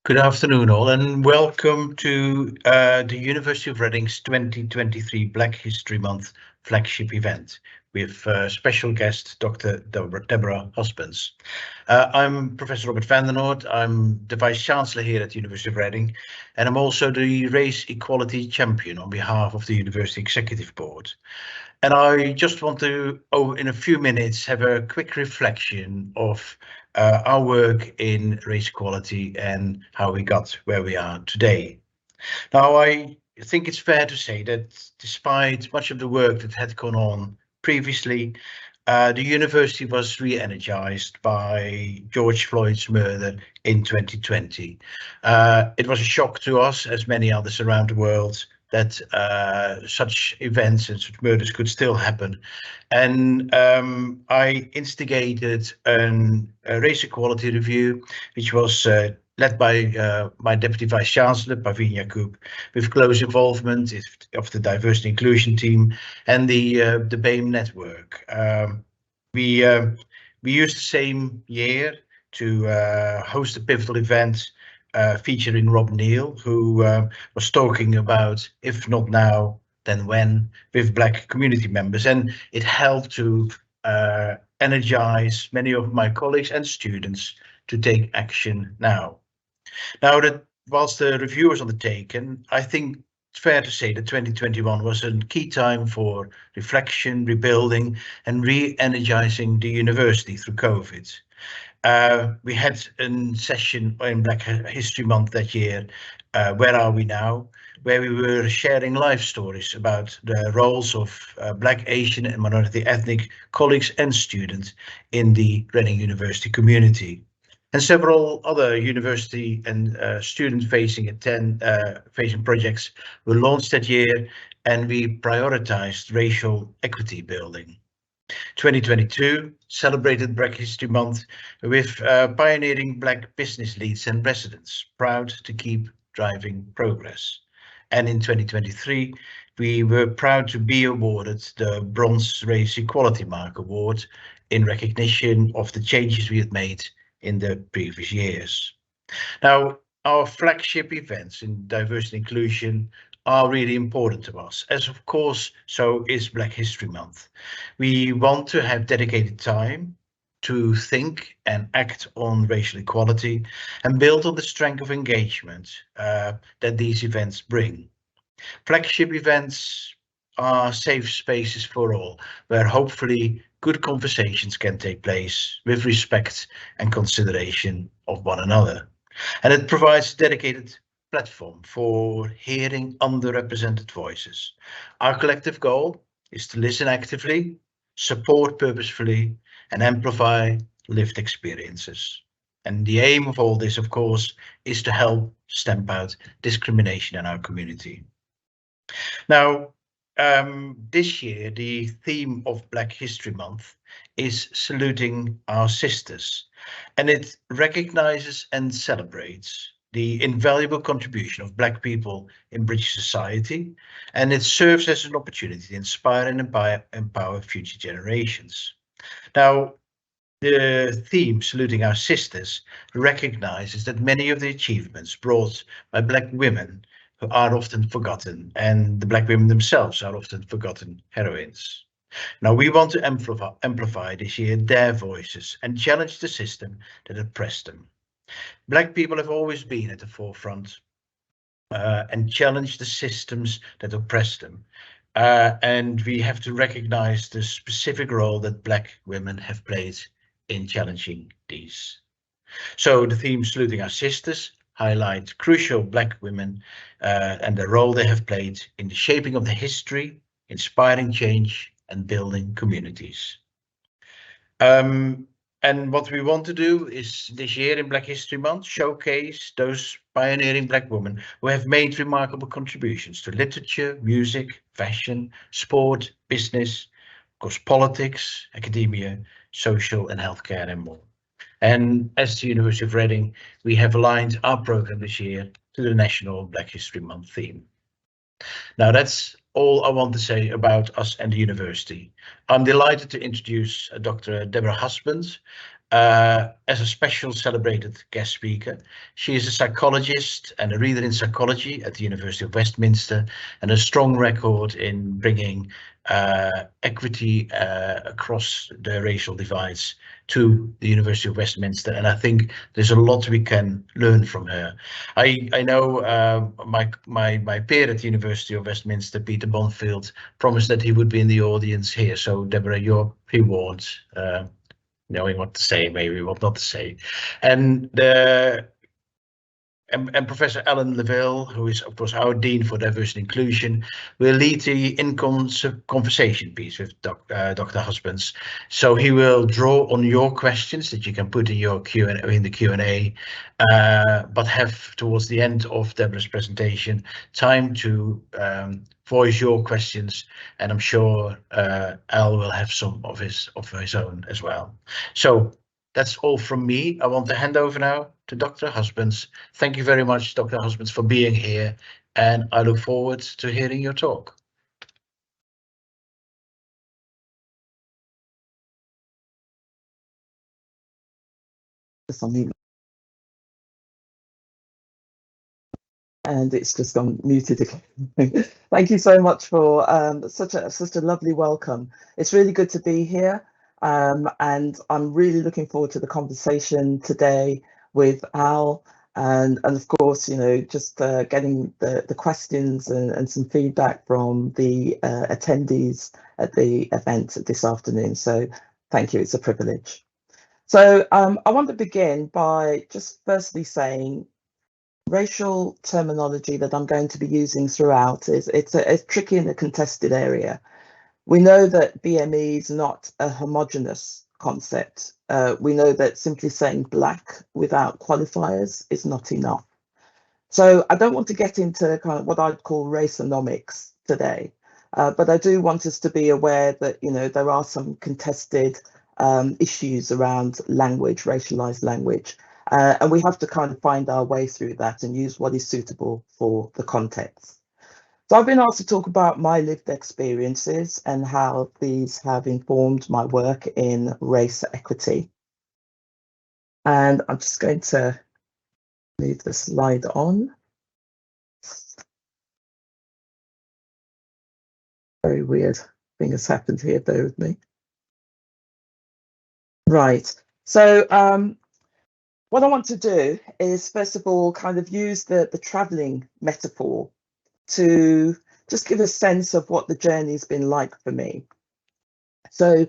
Good afternoon, all, and welcome to the University of Reading's 2023 Black History Month flagship event with special guest Dr. Deborah Husbands. I'm Professor Robert van den Noord. I'm the Vice Chancellor here at the University of Reading, and I'm also the Race Equality Champion on behalf of the University Executive Board. And I just want to, in a few minutes, have a quick reflection of our work in race equality and how we got where we are today. Now, I think it's fair to say that despite much of the work that had gone on previously, the university was re-energized by George Floyd's murder in 2020. It was a shock to us, as many others around the world, that such events and such murders could still happen. And I instigated a race equality review, which was led by my Deputy Vice Chancellor, Pavin Yacoub, with close involvement of the Diversity Inclusion team and the BAME network. We used the same year to host a pivotal event featuring Rob Neal, who was talking about, if not now, then when, with Black community members. And it helped to energize many of my colleagues and students to take action now. Now that whilst the review was undertaken, I think it's fair to say that 2021 was a key time for reflection, rebuilding, and re-energizing the university through COVID. We had a session in Black History Month that year, Where Are We Now?, where we were sharing life stories about the roles of Black, Asian and minority ethnic colleagues and students in the Reading University community. And several other university and student-facing projects were launched that year, and we prioritized racial equity building. 2022 celebrated Black History Month with pioneering Black business leads and residents, proud to keep driving progress. And in 2023, we were proud to be awarded the Bronze Race Equality Mark Award in recognition of the changes we had made in the previous years. Now, our flagship events in diversity and inclusion are really important to us, as of course so is Black History Month. We want to have dedicated time to think and act on racial equality and build on the strength of engagement that these events bring. Flagship events are safe spaces for all, where hopefully good conversations can take place with respect and consideration of one another. And it provides a dedicated platform for hearing underrepresented voices. Our collective goal is to listen actively, support purposefully, and amplify lived experiences. And the aim of all this, of course, is to help stamp out discrimination in our community. Now, this year, the theme of Black History Month is saluting our sisters, and it recognizes and celebrates the invaluable contribution of Black people in British society, and it serves as an opportunity to inspire and empower future generations. Now, the theme, Saluting Our Sisters, recognizes that many of the achievements brought by Black women are often forgotten, and the Black women themselves are often forgotten heroines. Now, we want to amplify this year their voices and challenge the system that oppressed them. Black people have always been at the forefront and challenged the systems that oppress them. And we have to recognize the specific role that Black women have played in challenging these. So the theme Saluting Our Sisters highlights crucial Black women and the role they have played in the shaping of the history, inspiring change and building communities. And what we want to do is this year in Black History Month, showcase those pioneering Black women who have made remarkable contributions to literature, music, fashion, sport, business, of course, politics, academia, social and healthcare and more. And as the University of Reading, we have aligned our program this year to the National Black History Month theme. Now that's all I want to say about us and the university. I'm delighted to introduce Dr. Deborah Husbands as a special celebrated guest speaker. She is a psychologist and a reader in psychology at the University of Westminster, and a strong record in bringing equity across the racial divides to the University of Westminster. And I think there's a lot we can learn from her. I know my peer at the University of Westminster, Peter Bonfield, promised that he would be in the audience here. So Deborah, you're pre-warned, knowing what to say, maybe what not to say. And Professor Alan Leville, who is of course our Dean for Diversity and Inclusion, will lead the conversation piece with Dr. Husbands. So he will draw on your questions that you can put in your Q&A, but have towards the end of Deborah's presentation time to voice your questions, and I'm sure Al will have some of his own as well. So that's all from me. I want to hand over now to Dr. Husbands. Thank you very much, Dr. Husbands, for being here, and I look forward to hearing your talk. And it's just gone muted again. Thank you so much for such a lovely welcome. It's really good to be here, and I'm really looking forward to the conversation today with Al, and of course, you know, just getting the questions and some feedback from the attendees at the event this afternoon. So thank you, it's a privilege. So I want to begin by just firstly saying racial terminology that I'm going to be using throughout is it's a tricky and a contested area. We know that BME is not a homogenous concept. We know that simply saying black without qualifiers is not enough. So I don't want to get into kind of what I'd call raceonomics today, but I do want us to be aware that, you know, there are some contested issues around language, racialized language. And we have to kind of find our way through that and use what is suitable for the context. So I've been asked to talk about my lived experiences and how these have informed my work in race equity. And I'm just going to leave the slide on. Very weird thing has happened here, bear with me. Right, so what I want to do is, first of all, kind of use the traveling metaphor to just give a sense of what the journey's been like for me. So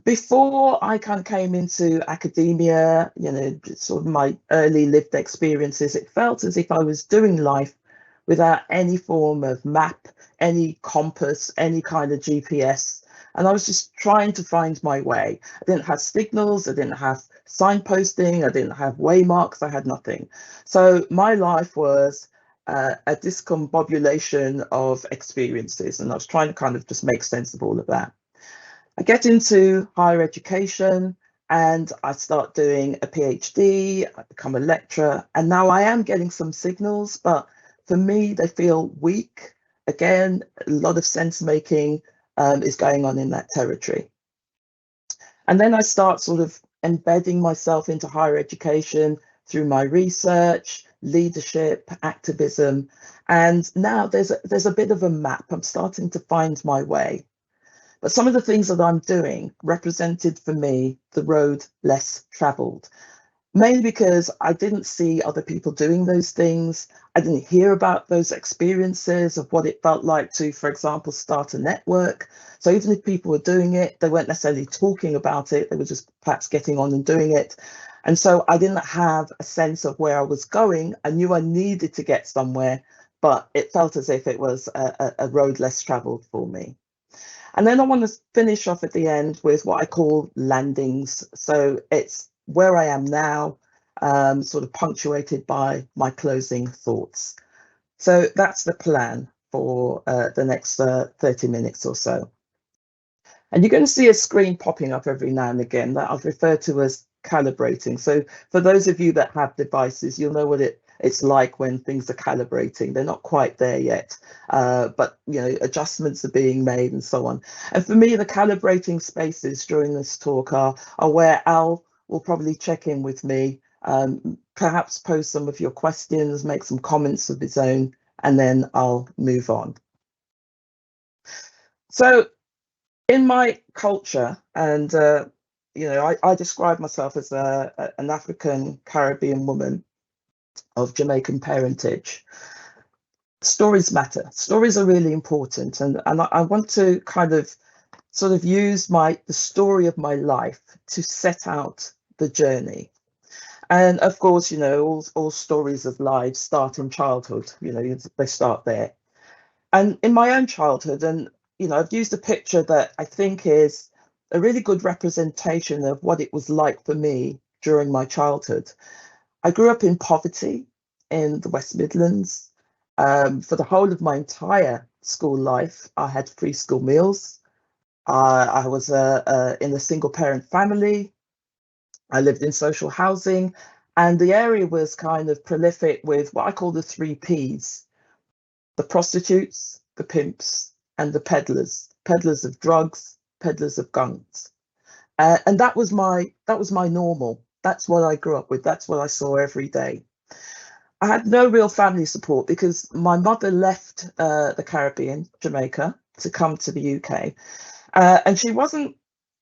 before I kind of came into academia, you know, sort of my early lived experiences, it felt as if I was doing life without any form of map, any compass, any kind of GPS. And I was just trying to find my way. I didn't have signals, I didn't have signposting, I didn't have waymarks, I had nothing. So my life was a discombobulation of experiences, and I was trying to kind of just make sense of all of that. I get into higher education and I start doing a PhD, I become a lecturer, and now I am getting some signals, but for me, they feel weak. Again, a lot of sense making is going on in that territory. And then I start sort of embedding myself into higher education through my research, leadership, activism. And now there's a bit of a map. I'm starting to find my way. But some of the things that I'm doing represented for me the road less traveled. Mainly because I didn't see other people doing those things. I didn't hear about those experiences of what it felt like to, for example, start a network. So even if people were doing it, they weren't necessarily talking about it. They were just perhaps getting on and doing it. And so I didn't have a sense of where I was going. I knew I needed to get somewhere, but it felt as if it was a road less traveled for me. And then I want to finish off at the end with what I call landings. So it's where I am now, sort of punctuated by my closing thoughts. So that's the plan for the next 30 minutes or so. And you're going to see a screen popping up every now and again that I've referred to as calibrating. So for those of you that have devices, you'll know what it it's like when things are calibrating. They're not quite there yet, but adjustments are being made and so on. And for me, the calibrating spaces during this talk are where Al will probably check in with me, perhaps pose some of your questions, make some comments of his own, and then I'll move on. So in my culture, and I describe myself as an African Caribbean woman of Jamaican parentage. Stories matter. Stories are really important, and I want to kind of sort of use the story of my life to set out the journey. And of course, all stories of life start in childhood. They start there. And in my own childhood, and I've used a picture that I think is a really good representation of what it was like for me during my childhood. I grew up in poverty in the West Midlands. For the whole of my entire school life, I had free school meals. I was in a single parent family. I lived in social housing, and the area was kind of prolific with what I call the 3 Ps: the prostitutes, the pimps, and the peddlers of drugs, peddlers of guns. And that was my normal. That's what I grew up with. That's what I saw every day. I had no real family support because my mother left the Caribbean, Jamaica, to come to the UK. And she wasn't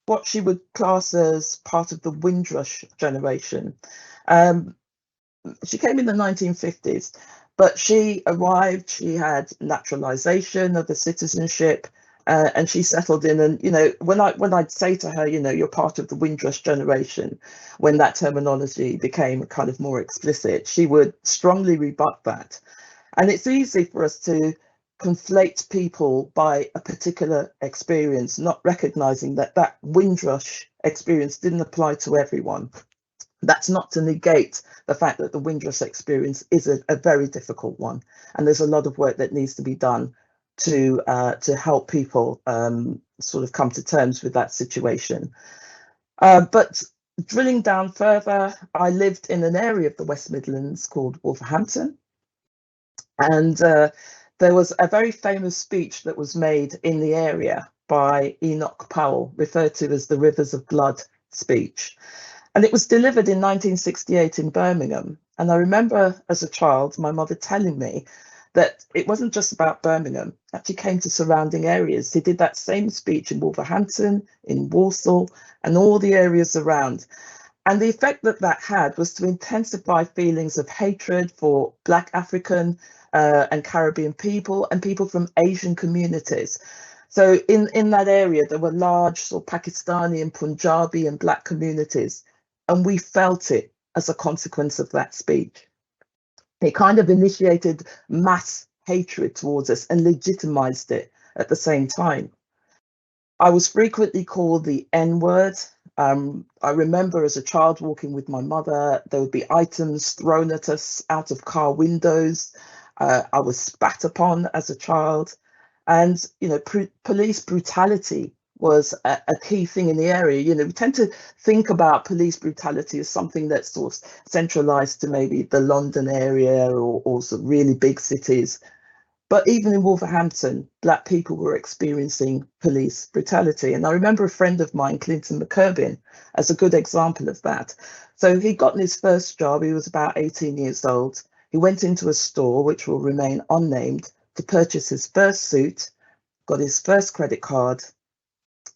what she would class as part of the Windrush generation. She came in the 1950s, but she arrived, she had naturalization of the citizenship, and she settled in. And when I'd say to her, you're part of the Windrush generation, when that terminology became kind of more explicit, she would strongly rebut that. And it's easy for us to conflate people by a particular experience, not recognizing that Windrush experience didn't apply to everyone. That's not to negate the fact that the Windrush experience is a very difficult one, and there's a lot of work that needs to be done to help people sort of come to terms with that situation. But drilling down further, I lived in an area of the West Midlands called Wolverhampton, and there was a very famous speech that was made in the area by Enoch Powell, referred to as the Rivers of Blood speech. And it was delivered in 1968 in Birmingham. And I remember as a child, my mother telling me that it wasn't just about Birmingham, it actually came to surrounding areas. He did that same speech in Wolverhampton, in Walsall, and all the areas around. And the effect that had was to intensify feelings of hatred for Black African and Caribbean people and people from Asian communities. So in that area, there were large sort of Pakistani and Punjabi and Black communities. And we felt it as a consequence of that speech. It kind of initiated mass hatred towards us and legitimized it at the same time. I was frequently called the N-word. I remember as a child walking with my mother, there would be items thrown at us out of car windows. I was spat upon as a child. And, police brutality was a key thing in the area. We tend to think about police brutality as something that's sort of centralized to maybe the London area or sort of really big cities. But even in Wolverhampton, Black people were experiencing police brutality. And I remember a friend of mine, Clinton McKerbin, as a good example of that. So he'd gotten his first job, he was about 18 years old. He went into a store, which will remain unnamed, to purchase his first suit, got his first credit card,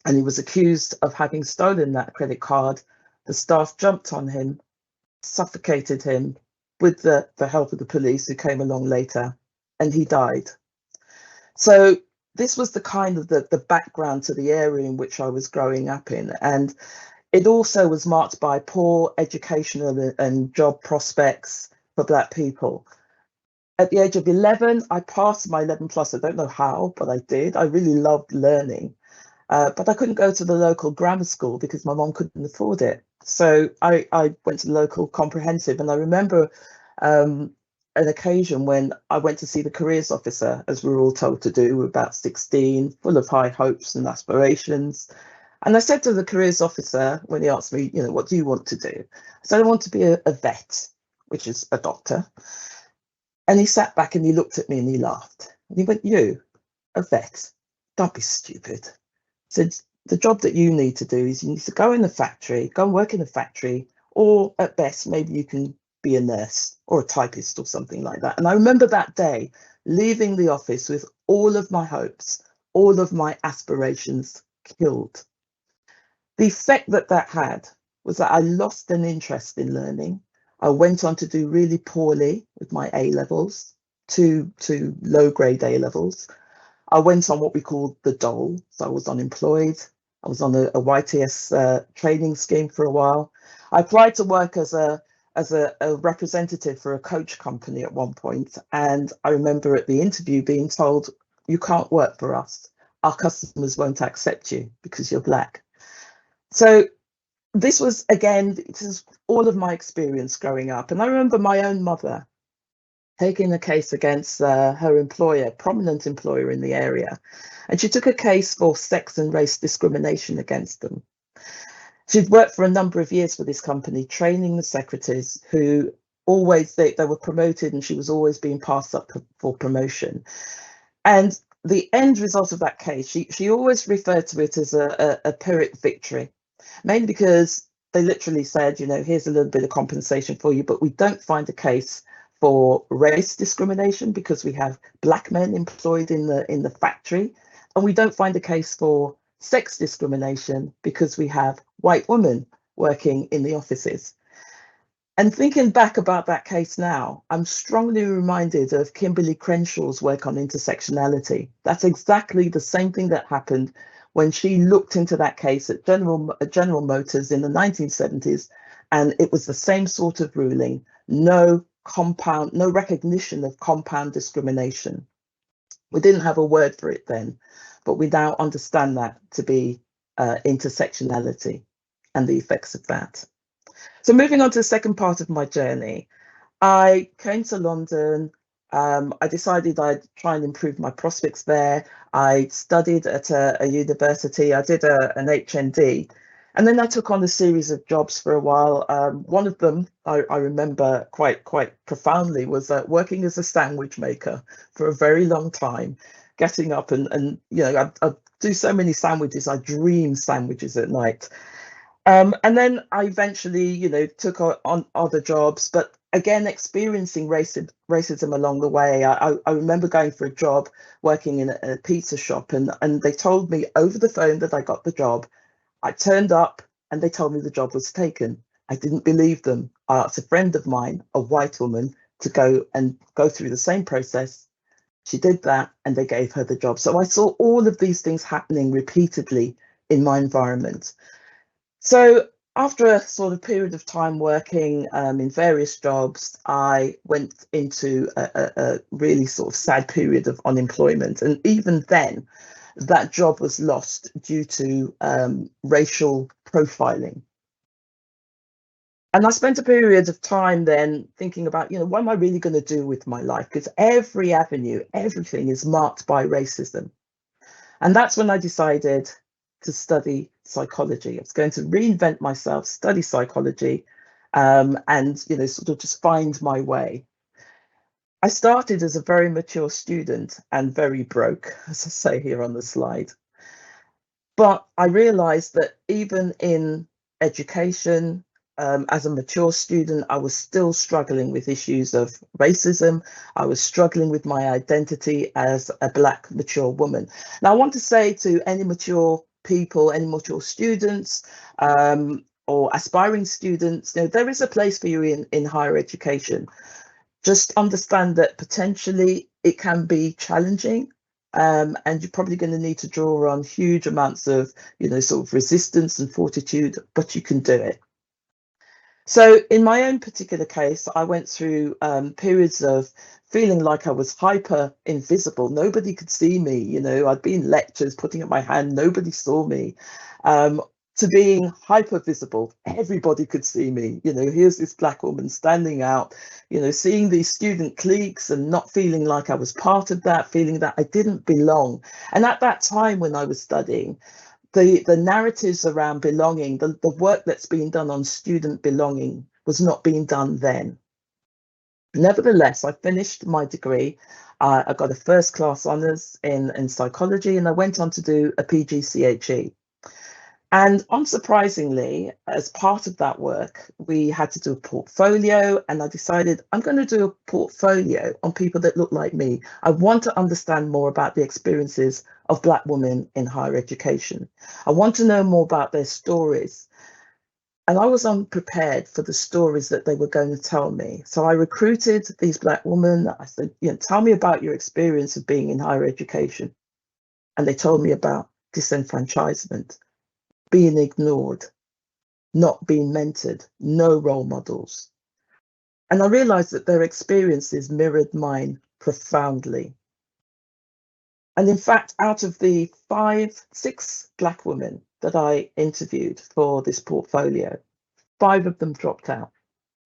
and he was accused of having stolen that credit card. The staff jumped on him, suffocated him with the help of the police who came along later, and he died. So this was the kind of the background to the area in which I was growing up in. And it also was marked by poor educational and job prospects for Black people. At the age of 11, I passed my 11 plus. I don't know how, but I did. I really loved learning. But I couldn't go to the local grammar school because my mom couldn't afford it. So I went to the local comprehensive, and I remember an occasion when I went to see the careers officer, as we were all told to do, about 16, full of high hopes and aspirations. And I said to the careers officer when he asked me, what do you want to do? I said, I want to be a vet. which is a doctor. And he sat back and he looked at me and he laughed. And he went, "You, a vet, don't be stupid." He said, "The job that you need to do is you need to go in the factory, go and work in the factory, or at best, maybe you can be a nurse or a typist or something like that." And I remember that day leaving the office with all of my hopes, all of my aspirations killed. The effect that that had was that I lost an interest in learning. I went on to do really poorly with my A levels, two low grade A levels. I went on what we called the dole, so I was unemployed. I was on a YTS training scheme for a while. I applied to work as a representative for a coach company at one point, and I remember at the interview being told, "You can't work for us. Our customers won't accept you because you're black." So this was, again, this is all of my experience growing up. And I remember my own mother taking a case against her employer, prominent employer in the area. And she took a case for sex and race discrimination against them. She'd worked for a number of years for this company, training the secretaries who always, they were promoted, and she was always being passed up for promotion. And the end result of that case, she always referred to it as a Pyrrhic victory, mainly because they literally said, "Here's a little bit of compensation for you, but we don't find a case for race discrimination because we have black men employed in the factory, and we don't find a case for sex discrimination because we have white women working in the offices." And thinking back about that case now, I'm strongly reminded of Kimberly Crenshaw's work on intersectionality. That's exactly the same thing that happened when she looked into that case at General Motors in the 1970s, and it was the same sort of ruling: no recognition of compound discrimination. We didn't have a word for it then, but we now understand that to be intersectionality and the effects of that. So moving on to the second part of my journey, I came to London. I decided I'd try and improve my prospects there. I studied at a university. I did an HND, and then I took on a series of jobs for a while. One of them I remember quite profoundly was working as a sandwich maker for a very long time, getting up and I'd do so many sandwiches. I dream sandwiches at night. And then I eventually, took on other jobs, but again, experiencing racism along the way. I remember going for a job working in a pizza shop, and they told me over the phone that I got the job. I turned up and they told me the job was taken. I didn't believe them. I asked a friend of mine, a white woman, to go through the same process. She did that and they gave her the job. So I saw all of these things happening repeatedly in my environment. So after a sort of period of time working in various jobs, I went into a really sort of sad period of unemployment. And even then, that job was lost due to racial profiling. And I spent a period of time then thinking about, what am I really going to do with my life? Because every avenue, everything is marked by racism. And that's when I decided to study psychology. I was going to reinvent myself, study psychology, and sort of just find my way. I started as a very mature student and very broke, as I say here on the slide. But I realized that even in education, as a mature student, I was still struggling with issues of racism. I was struggling with my identity as a Black mature woman. Now, I want to say to any mature people, any mature students, or aspiring students, there is a place for you in higher education. Just understand that potentially it can be challenging. And you're probably going to need to draw on huge amounts of, sort of resistance and fortitude, but you can do it. So in my own particular case, I went through periods of feeling like I was hyper invisible. Nobody could see me. I'd be in lectures, putting up my hand, nobody saw me. To being hyper visible, everybody could see me. Here's this Black woman standing out, seeing these student cliques and not feeling like I was part of that, feeling that I didn't belong. And at that time when I was studying, the narratives around belonging, the work that's being done on student belonging was not being done then. Nevertheless, I finished my degree. I got a first class honours in psychology, and I went on to do a PGCHE. And unsurprisingly, as part of that work, we had to do a portfolio, and I decided I'm going to do a portfolio on people that look like me. I want to understand more about the experiences of Black women in higher education. I want to know more about their stories. And I was unprepared for the stories that they were going to tell me. So I recruited these Black women. I said, tell me about your experience of being in higher education. And they told me about disenfranchisement, being ignored, not being mentored, no role models. And I realized that their experiences mirrored mine profoundly. And in fact, out of the 6 Black women that I interviewed for this portfolio, 5 of them dropped out.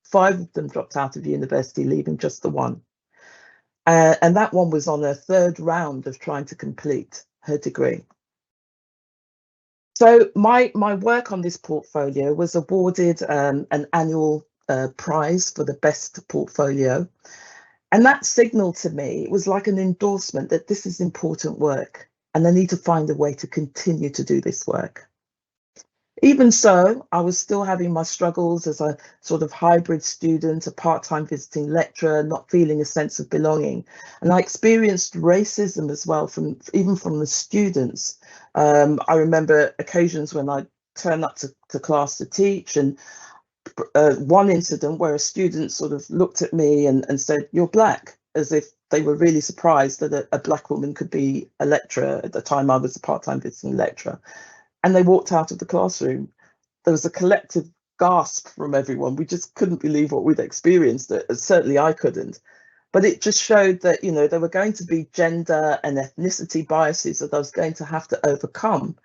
5 of them dropped out of university, leaving just the one. And that one was on her 3rd round of trying to complete her degree. So my work on this portfolio was awarded an annual prize for the best portfolio. And that signaled to me, it was like an endorsement that this is important work and I need to find a way to continue to do this work. Even so, I was still having my struggles as a sort of hybrid student, a part-time visiting lecturer, not feeling a sense of belonging. And I experienced racism as well, even from the students. I remember occasions when I turned up to class to teach, and one incident where a student sort of looked at me and said, "You're Black," as if they were really surprised that a Black woman could be a lecturer. At the time, I was a part-time visiting lecturer. And they walked out of the classroom. There was a collective gasp from everyone. We just couldn't believe what we'd experienced. Certainly I couldn't. But it just showed that, there were going to be gender and ethnicity biases that I was going to have to overcome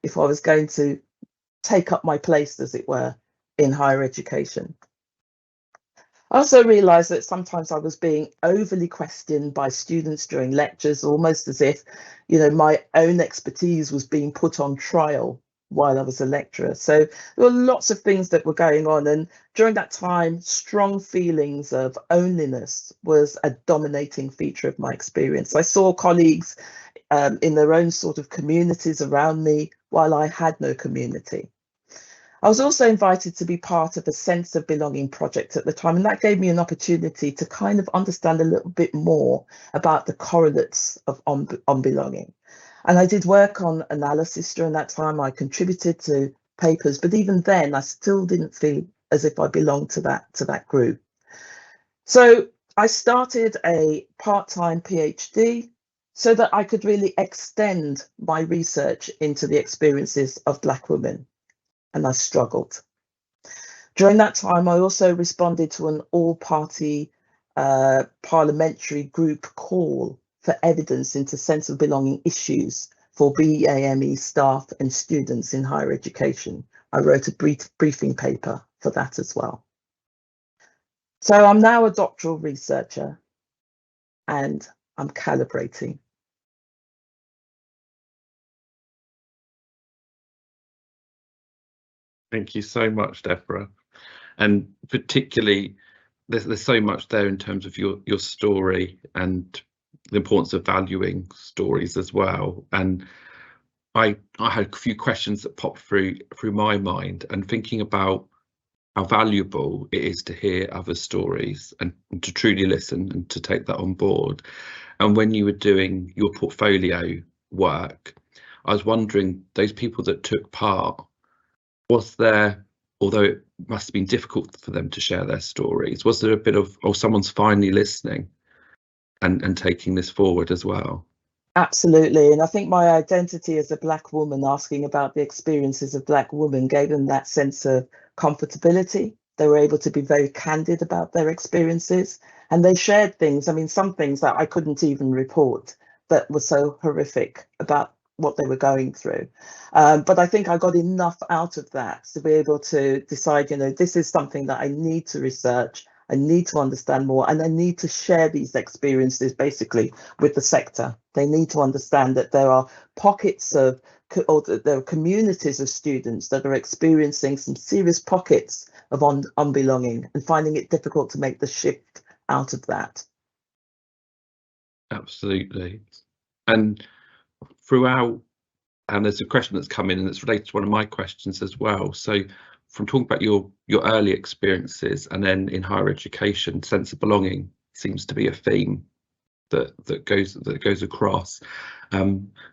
if I was going to take up my place, as it were, in higher education. I also realised that sometimes I was being overly questioned by students during lectures, almost as if, my own expertise was being put on trial while I was a lecturer. So there were lots of things that were going on. And during that time, strong feelings of loneliness was a dominating feature of my experience. I saw colleagues in their own sort of communities around me while I had no community. I was also invited to be part of a sense of belonging project at the time, and that gave me an opportunity to kind of understand a little bit more about the correlates of unbelonging. And I did work on analysis during that time. I contributed to papers, but even then I still didn't feel as if I belonged to that group. So I started a part-time PhD so that I could really extend my research into the experiences of Black women. And I struggled. During that time, I also responded to an all-party parliamentary group call for evidence into sense of belonging issues for BAME staff and students in higher education. I wrote a briefing paper for that as well. So I'm now a doctoral researcher and I'm calibrating. Thank you so much, Deborah. And particularly, there's so much there in terms of your story and the importance of valuing stories as well. And I had a few questions that popped through my mind, and thinking about how valuable it is to hear other stories and to truly listen and to take that on board. And when you were doing your portfolio work, I was wondering, those people that took part, was there, although it must have been difficult for them to share their stories, was there a bit of, oh, someone's finally listening and taking this forward as well? Absolutely. And I think my identity as a Black woman asking about the experiences of Black women gave them that sense of comfortability. They were able to be very candid about their experiences, and they shared things. I mean, some things that I couldn't even report that were so horrific about what they were going through. But I think I got enough out of that to be able to decide, this is something that I need to research, I need to understand more, and I need to share these experiences basically with the sector. They need to understand that there are pockets of, or that there are communities of students that are experiencing some serious pockets of unbelonging and finding it difficult to make the shift out of that. Absolutely. And throughout, and there's a question that's come in and it's related to one of my questions as well. So from talking about your early experiences and then in higher education, sense of belonging seems to be a theme that goes across.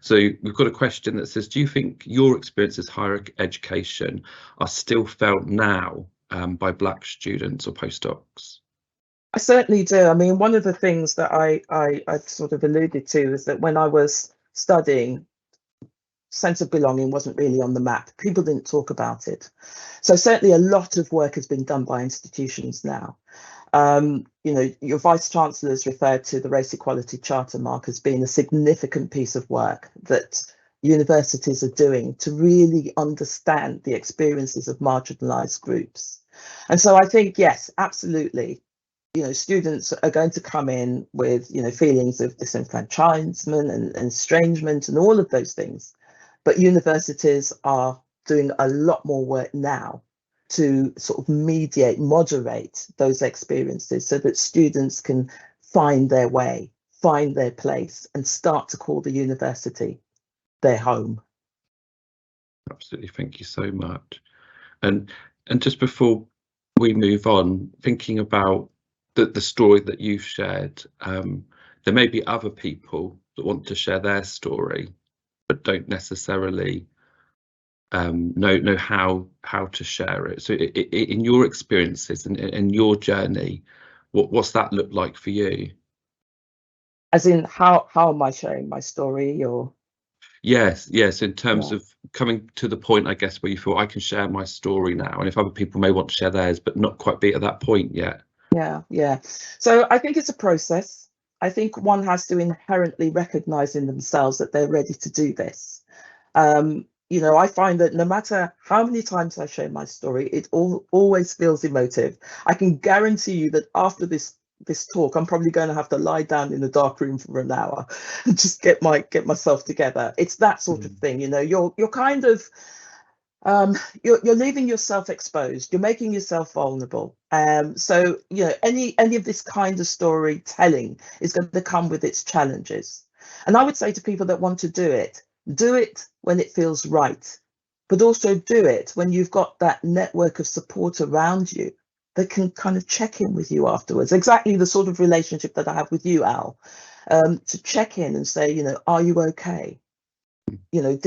So we've got a question that says, do you think your experiences higher education are still felt now by Black students or postdocs? I certainly do. I mean, one of the things that I sort of alluded to is that when I was studying, sense of belonging wasn't really on the map. People didn't talk about it. So certainly a lot of work has been done by institutions now. You know, your Vice Chancellor has referred to the Race Equality Charter, Mark, as being a significant piece of work that universities are doing to really understand the experiences of marginalised groups. And so I think, yes, absolutely, you know, students are going to come in with, you know, feelings of disenfranchisement and estrangement and all of those things. But universities are doing a lot more work now to sort of mediate, moderate those experiences so that students can find their way, find their place, and start to call the university their home. Absolutely, thank you so much. And just before we move on, thinking about the story that you've shared, there may be other people that want to share their story, but don't necessarily know how to share it. So in your experiences and in your journey, what's that look like for you? As in, how am I sharing my story? Or yes, in terms of coming to the point, I guess, where you feel I can share my story now, and if other people may want to share theirs but not quite be at that point yet. Yeah. So I think it's a process. I think one has to inherently recognize in themselves that they're ready to do this. You know, I find that no matter how many times I share my story, it always feels emotive. I can guarantee you that after this talk, I'm probably going to have to lie down in the dark room for an hour and just get myself together. It's that sort of thing. You know, you're kind of you're leaving yourself exposed. You're making yourself vulnerable. So you know, any of this kind of storytelling is going to come with its challenges. And I would say to people that want to do it when it feels right, but also do it when you've got that network of support around you that can kind of check in with you afterwards. Exactly the sort of relationship that I have with you, Al, to check in and say, you know, are you okay? You know,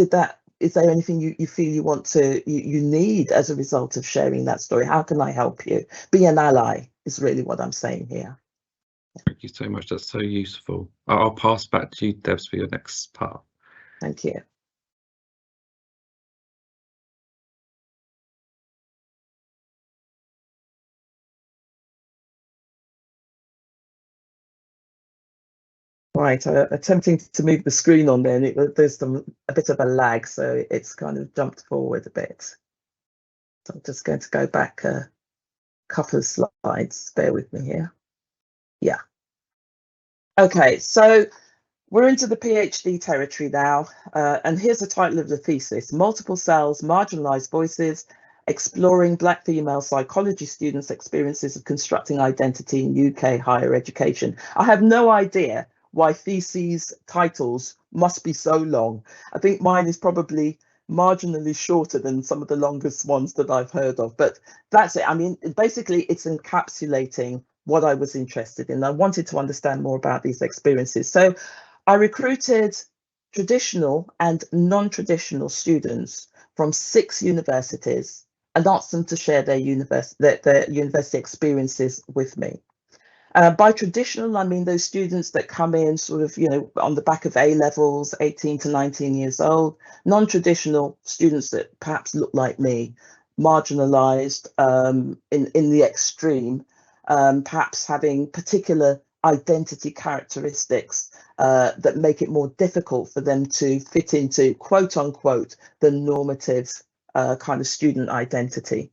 is there anything you feel you need as a result of sharing that story? How can I help you? Be an ally is really what I'm saying here. Thank you so much. That's so useful. I'll pass back to you, Debs, for your next part. Thank you. Right, attempting to move the screen on there, and there's a bit of a lag, so it's kind of jumped forward a bit. So I'm just going to go back a couple of slides. Bear with me here. Yeah. Okay, so we're into the PhD territory now, and here's the title of the thesis: Multiple Cells, Marginalised Voices, Exploring Black Female Psychology Students' Experiences of Constructing Identity in UK Higher Education. I have no idea why theses titles must be so long. I think mine is probably marginally shorter than some of the longest ones that I've heard of, but that's it. I mean, basically it's encapsulating what I was interested in. I wanted to understand more about these experiences. So I recruited traditional and non-traditional students from 6 universities and asked them to share their university experiences with me. By traditional, I mean those students that come in sort of, you know, on the back of A levels, 18 to 19 years old. Non-traditional students that perhaps look like me, marginalised in the extreme, perhaps having particular identity characteristics that make it more difficult for them to fit into, quote unquote, the normative kind of student identity.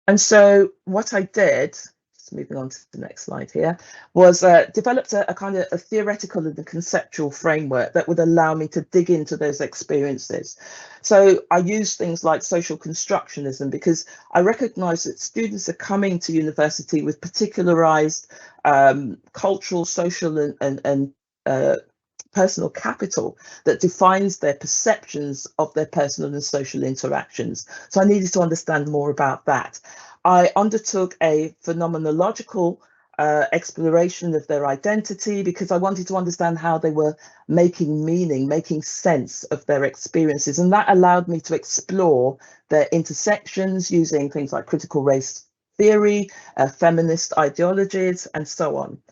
And so what I did, just moving on to the next slide here, was developed a kind of a theoretical and a conceptual framework that would allow me to dig into those experiences. So I use things like social constructionism because I recognize that students are coming to university with particularized cultural, social and personal capital that defines their perceptions of their personal and social interactions. So I needed to understand more about that. I undertook a phenomenological exploration of their identity because I wanted to understand how they were making meaning, making sense of their experiences. And that allowed me to explore their intersections using things like critical race theory, feminist ideologies, and so on.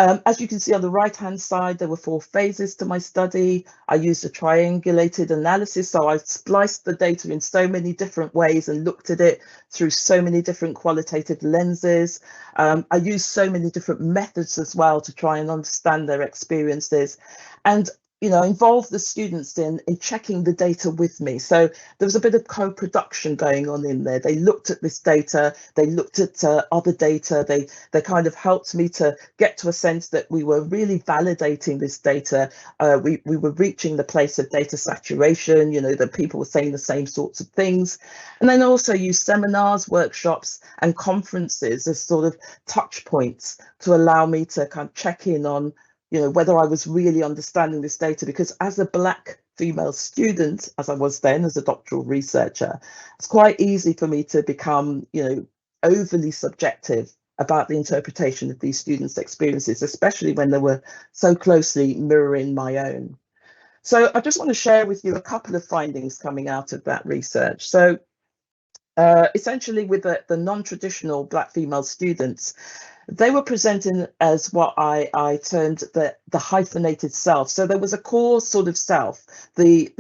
As you can see on the right-hand side, there were 4 phases to my study. I used a triangulated analysis, so I spliced the data in so many different ways and looked at it through so many different qualitative lenses. I used so many different methods as well to try and understand their experiences, and involve the students in checking the data with me. So there was a bit of co-production going on in there. They looked at this data, they looked at other data, they kind of helped me to get to a sense that we were really validating this data. We were reaching the place of data saturation, that people were saying the same sorts of things. And then also use seminars, workshops and conferences as sort of touch points to allow me to kind of check in on whether I was really understanding this data, because as a Black female student, as I was then as a doctoral researcher, it's quite easy for me to become, overly subjective about the interpretation of these students' experiences, especially when they were so closely mirroring my own. So I just want to share with you a couple of findings coming out of that research. So essentially with the non-traditional Black female students, they were presenting as what I termed the hyphenated self. So there was a core sort of self, the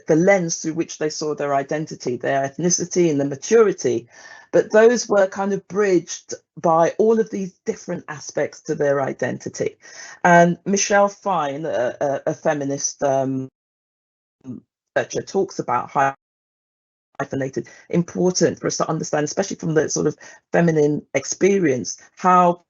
lens through which they saw their identity, their ethnicity and the maturity, but those were kind of bridged by all of these different aspects to their identity. And Michelle Fine, a feminist researcher, talks about hyphenated, important for us to understand, especially from the sort of feminine experience, how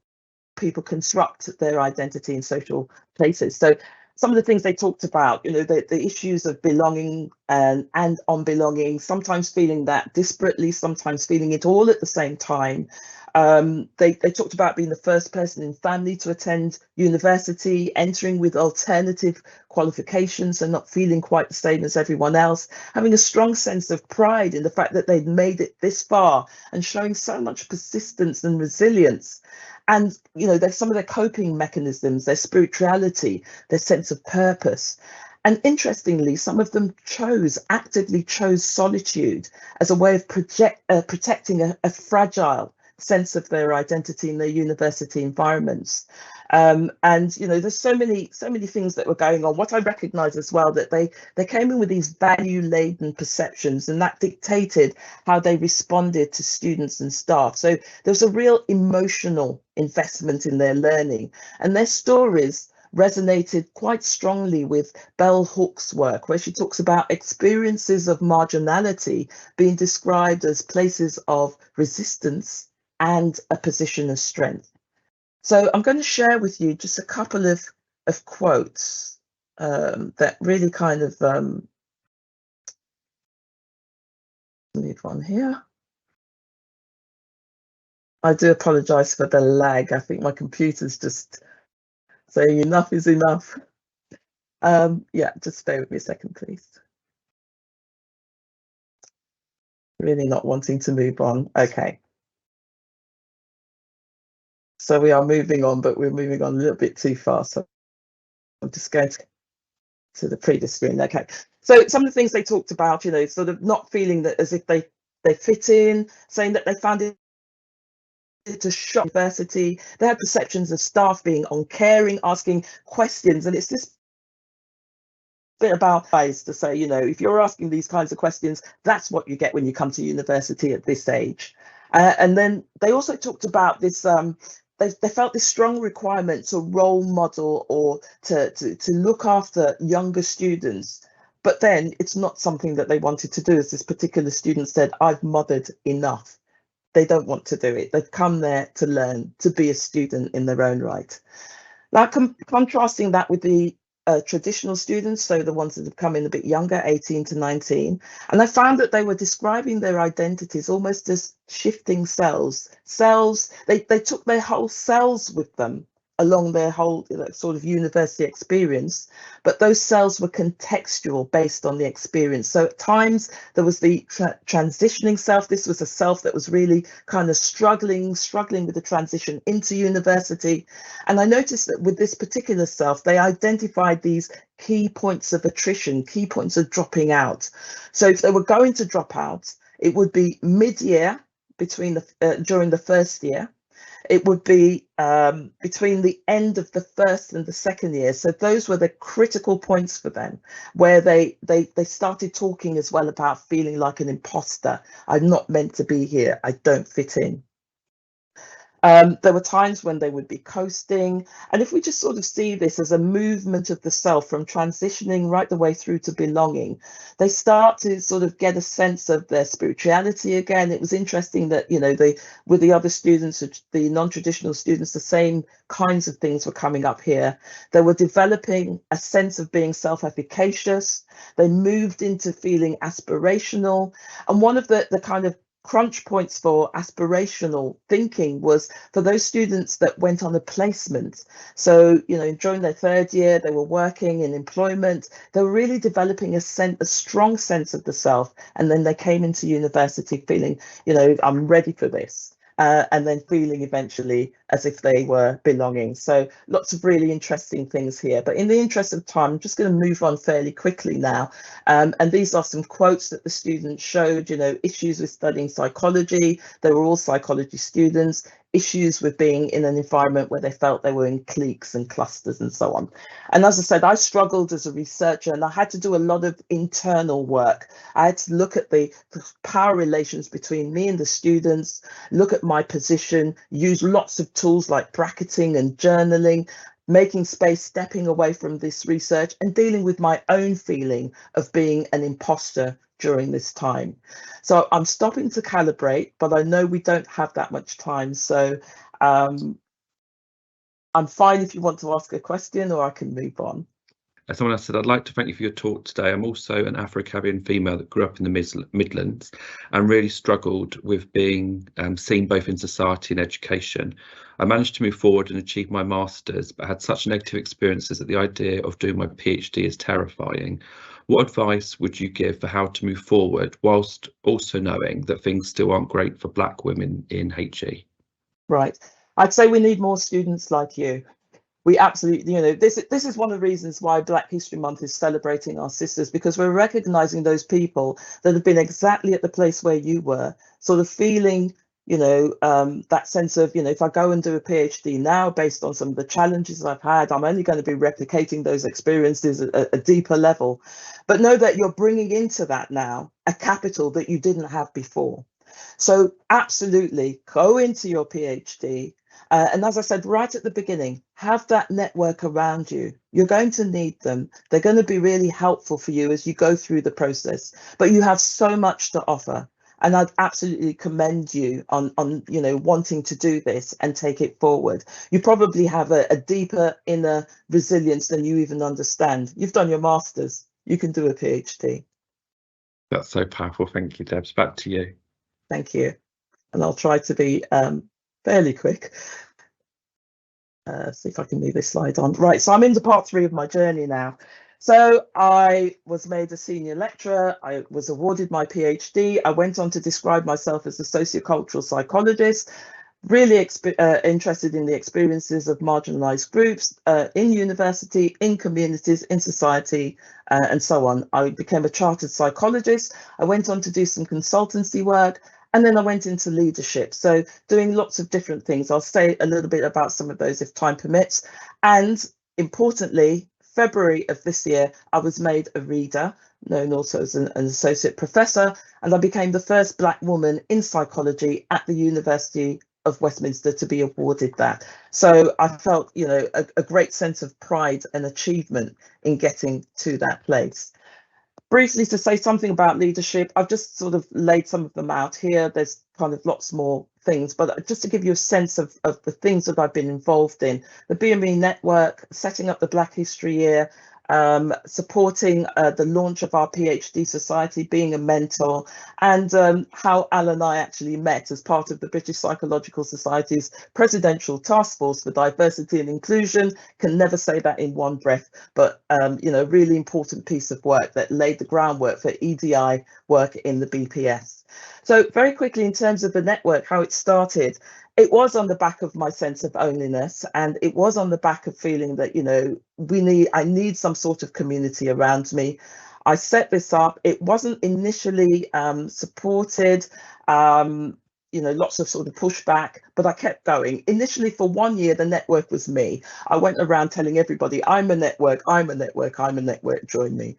people construct their identity in social places. So some of the things they talked about, the issues of belonging and unbelonging, sometimes feeling that disparately, sometimes feeling it all at the same time. They talked about being the first person in family to attend university, entering with alternative qualifications and not feeling quite the same as everyone else, having a strong sense of pride in the fact that they'd made it this far and showing so much persistence and resilience. And, there's some of their coping mechanisms, their spirituality, their sense of purpose. And interestingly, some of them actively chose solitude as a way of protecting a fragile sense of their identity in their university environments. And there's so many things that were going on. What I recognize as well, that they came in with these value-laden perceptions, and that dictated how they responded to students and staff. So there was a real emotional investment in their learning, and their stories resonated quite strongly with Bell Hook's work, where she talks about experiences of marginality being described as places of resistance and a position of strength. So I'm going to share with you just a couple of quotes that really kind of move on here. I do apologize for the lag. I think my computer's just saying enough is enough. Yeah, just bear with me a second, please. Really not wanting to move on. Okay. So we are moving on, but we're moving on a little bit too fast. So I'm just going to the previous screen. Okay. So some of the things they talked about, sort of not feeling that as if they fit in, saying that they found it to shock university. They had perceptions of staff being uncaring, asking questions, and it's this bit about guys to say, if you're asking these kinds of questions, that's what you get when you come to university at this age. And then they also talked about this. They felt this strong requirement to role model or to look after younger students, but then it's not something that they wanted to do. As this particular student said, I've mothered enough. they don't want to do it. They've come there to learn, to be a student in their own right. Now, contrasting that with the traditional students, so the ones that have come in a bit younger, 18 to 19, and I found that they were describing their identities almost as shifting selves. They took their whole selves with them along their whole sort of university experience, but those selves were contextual based on the experience. So at times there was the transitioning self. This was a self that was really kind of struggling with the transition into university. And I noticed that with this particular self, they identified these key points of attrition, key points of dropping out. So if they were going to drop out, it would be mid-year during the first year. It would be between the end of the first and the second year. So those were the critical points for them, where they started talking as well about feeling like an imposter. I'm not meant to be here. I don't fit in. There were times when they would be coasting. And if we just sort of see this as a movement of the self from transitioning right the way through to belonging, they start to sort of get a sense of their spirituality again. It was interesting that, with the other students, the non-traditional students, the same kinds of things were coming up here. They were developing a sense of being self-efficacious. They moved into feeling aspirational. And one of the kind of crunch points for aspirational thinking was for those students that went on a placement. So, during their third year, they were working in employment. They were really developing a strong sense of the self. And then they came into university feeling, I'm ready for this. And then feeling eventually as if they were belonging. So lots of really interesting things here. But in the interest of time, I'm just going to move on fairly quickly now. And these are some quotes that the students showed, issues with studying psychology. They were all psychology students. Issues with being in an environment where they felt they were in cliques and clusters and so on. And as I said, I struggled as a researcher and I had to do a lot of internal work. I had to look at the power relations between me and the students, look at my position, use lots of tools like bracketing and journaling, making space, stepping away from this research and dealing with my own feeling of being an imposter during this time. So I'm stopping to calibrate, but I know we don't have that much time. So I'm fine if you want to ask a question, or I can move on. As someone else said, I'd like to thank you for your talk today. I'm also an Afro-Caribbean female that grew up in the Midlands and really struggled with being seen both in society and education. I managed to move forward and achieve my master's, but had such negative experiences that the idea of doing my PhD is terrifying. What advice would you give for how to move forward whilst also knowing that things still aren't great for Black women in HE? Right. I'd say we need more students like you. We absolutely, this is one of the reasons why Black History Month is celebrating our sisters, because we're recognizing those people that have been exactly at the place where you were, sort of feeling, that sense of, if I go and do a PhD now based on some of the challenges I've had, I'm only going to be replicating those experiences at a deeper level. But know that you're bringing into that now a capital that you didn't have before. So absolutely go into your PhD. And as I said right at the beginning, have that network around you. You're going to need them. They're going to be really helpful for you as you go through the process. But you have so much to offer. And I'd absolutely commend you on wanting to do this and take it forward. You probably have a deeper inner resilience than you even understand. You've done your master's. You can do a PhD. That's so powerful. Thank you, Debs. Back to you. Thank you. And I'll try to be fairly quick. See if I can move this slide on. Right, so I'm into part 3 of my journey now. So I was made a senior lecturer. I was awarded my PhD. I went on to describe myself as a sociocultural psychologist, really interested in the experiences of marginalized groups in university, in communities, in society, and so on. I became a chartered psychologist. I went on to do some consultancy work. And then I went into leadership, so doing lots of different things. I'll say a little bit about some of those if time permits. And importantly, February of this year, I was made a reader, known also as an associate professor, and I became the first Black woman in psychology at the University of Westminster to be awarded that. So I felt, a great sense of pride and achievement in getting to that place. Briefly, to say something about leadership, I've just sort of laid some of them out here. There's kind of lots more things, but just to give you a sense of the things that I've been involved in: the BME network, setting up the Black History Year, supporting the launch of our PhD Society, being a mentor, and how Al and I actually met as part of the British Psychological Society's Presidential Task Force for Diversity and Inclusion. Can never say that in one breath, but you know, really important piece of work that laid the groundwork for EDI work in the BPS. So very quickly, in terms of the network, how it started, it was on the back of my sense of loneliness, and it was on the back of feeling that, you know, I need some sort of community around me. I set this up. It wasn't initially supported, you know, lots of sort of pushback, but I kept going. Initially, for 1 year, the network was me. I went around telling everybody, I'm a network, I'm a network, I'm a network, join me.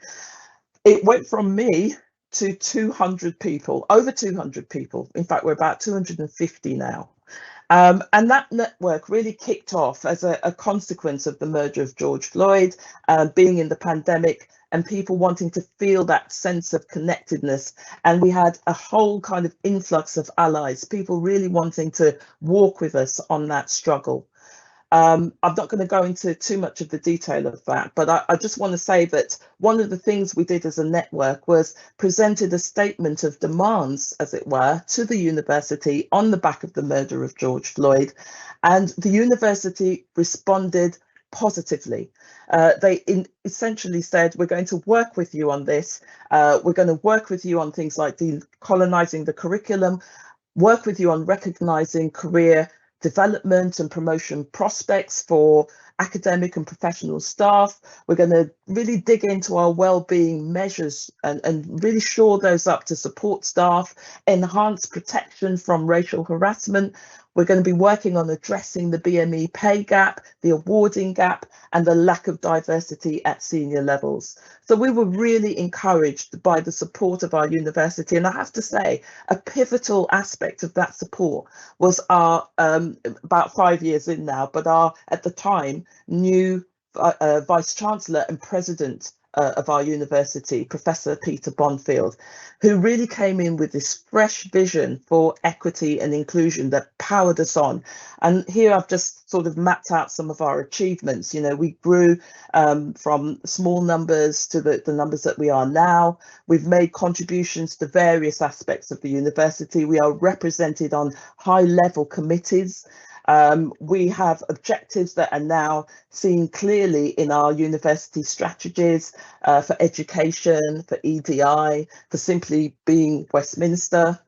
It went from me to 200 people, over 200 people. In fact, we're about 250 now. And that network really kicked off as a consequence of the murder of George Floyd, being in the pandemic, and people wanting to feel that sense of connectedness. And we had a whole kind of influx of allies, people really wanting to walk with us on that struggle. I'm not going to go into too much of the detail of that, but I just want to say that one of the things we did as a network was presented a statement of demands, as it were, to the university on the back of the murder of George Floyd. And the university responded positively. They essentially said, we're going to work with you on this. We're going to work with you on things like decolonizing the curriculum, work with you on recognizing career development and promotion prospects for academic and professional staff. We're going to really dig into our well-being measures and really shore those up to support staff, enhance protection from racial harassment. We're going to be working on addressing the BME pay gap, the awarding gap, and the lack of diversity at senior levels. So we were really encouraged by the support of our university. And I have to say, a pivotal aspect of that support was our, about 5 years in now, but our, at the time, new Vice Chancellor and President of our university, Professor Peter Bonfield, who really came in with this fresh vision for equity and inclusion that powered us on. And here I've just sort of mapped out some of our achievements. You know, we grew from small numbers to the numbers that we are now. We've made contributions to various aspects of the university. We are represented on high-level committees. We have objectives that are now seen clearly in our university strategies for education, for EDI, for simply being Westminster.